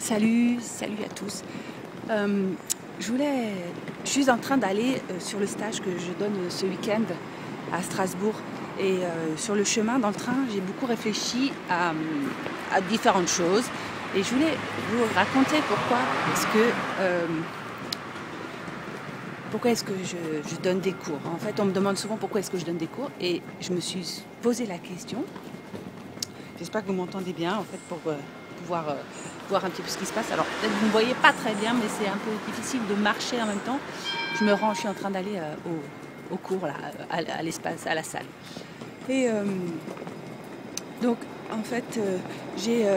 Salut, salut à tous. Euh, je suis en train d'aller sur le stage que je donne ce week-end à Strasbourg. Et sur le chemin, dans le train, j'ai beaucoup réfléchi à différentes choses. Et je voulais vous raconter pourquoi est-ce que je donne des cours. En fait, on me demande souvent pourquoi est-ce que je donne des cours. Et je me suis posé la question. J'espère que vous m'entendez bien, en fait, pour pouvoir voir un petit peu ce qui se passe. Alors, peut-être que vous ne me voyez pas très bien, mais c'est un peu difficile de marcher en même temps. Je suis en train d'aller au cours, là, à l'espace, à la salle. Et donc, en fait, j'ai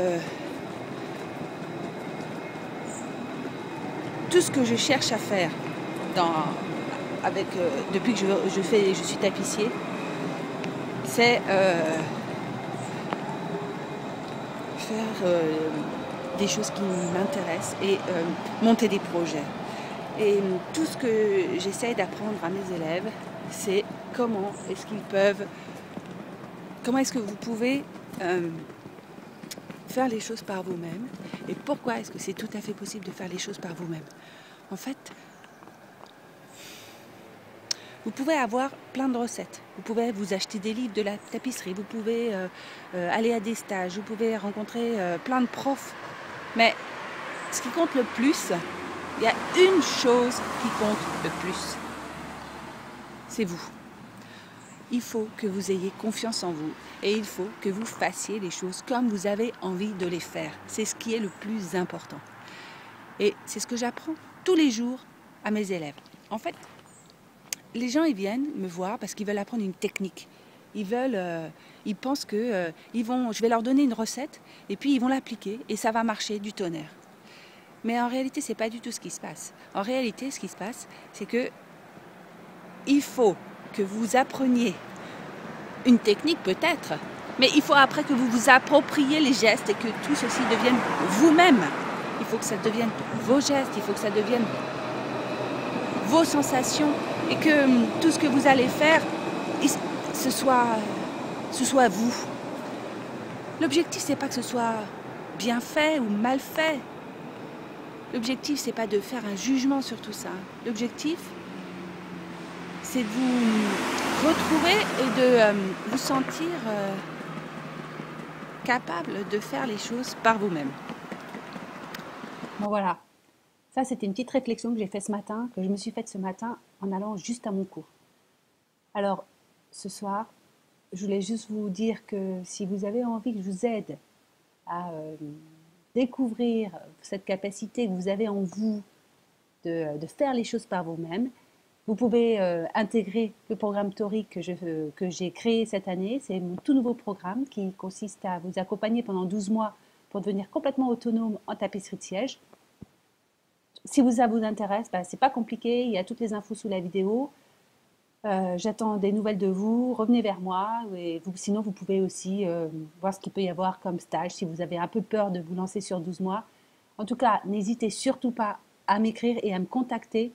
tout ce que je cherche à faire depuis que je suis tapissier, c'est faire des choses qui m'intéressent et monter des projets. Et tout ce que j'essaye d'apprendre à mes élèves, c'est comment est-ce que vous pouvez faire les choses par vous-même et pourquoi est-ce que c'est tout à fait possible de faire les choses par vous-même. En fait, vous pouvez avoir plein de recettes. Vous pouvez vous acheter des livres de la tapisserie, vous pouvez aller à des stages, vous pouvez rencontrer plein de profs. Mais ce qui compte le plus, il y a une chose qui compte le plus. C'est vous. Il faut que vous ayez confiance en vous et il faut que vous fassiez les choses comme vous avez envie de les faire. C'est ce qui est le plus important. Et c'est ce que j'apprends tous les jours à mes élèves. En fait, les gens, ils viennent me voir parce qu'ils veulent apprendre une technique. Ils pensent que je vais leur donner une recette et puis ils vont l'appliquer et ça va marcher du tonnerre. Mais en réalité, c'est pas du tout ce qui se passe. En réalité, ce qui se passe, c'est que il faut que vous appreniez une technique peut-être, mais il faut après que vous vous appropriez les gestes et que tout ceci devienne vous-même. Il faut que ça devienne vos gestes, il faut que ça devienne vos sensations et que tout ce que vous allez faire, ce soit vous. L'objectif, c'est pas que ce soit bien fait ou mal fait. L'objectif, c'est pas de faire un jugement sur tout ça. L'objectif, c'est de vous retrouver et de vous sentir capable de faire les choses par vous-même. Bon voilà, ça c'était une petite réflexion que j'ai faite ce matin, que je me suis faite ce matin en allant juste à mon cours. Alors, ce soir, je voulais juste vous dire que si vous avez envie que je vous aide à découvrir cette capacité que vous avez en vous de faire les choses par vous-même, vous pouvez intégrer le programme Tori que j'ai créé cette année. C'est mon tout nouveau programme qui consiste à vous accompagner pendant 12 mois pour devenir complètement autonome en tapisserie de siège. Si ça vous intéresse, c'est pas compliqué, il y a toutes les infos sous la vidéo. J'attends des nouvelles de vous, revenez vers moi. Et sinon, vous pouvez aussi voir ce qu'il peut y avoir comme stage si vous avez un peu peur de vous lancer sur 12 mois. En tout cas, n'hésitez surtout pas à m'écrire et à me contacter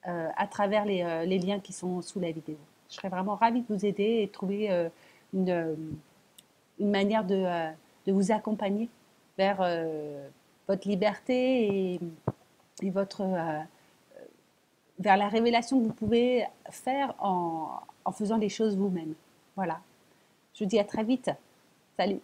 à travers les liens qui sont sous la vidéo. Je serais vraiment ravie de vous aider et de trouver une manière de vous accompagner vers votre liberté et vers la révélation que vous pouvez faire en faisant les choses vous-même. Voilà. Je vous dis à très vite. Salut.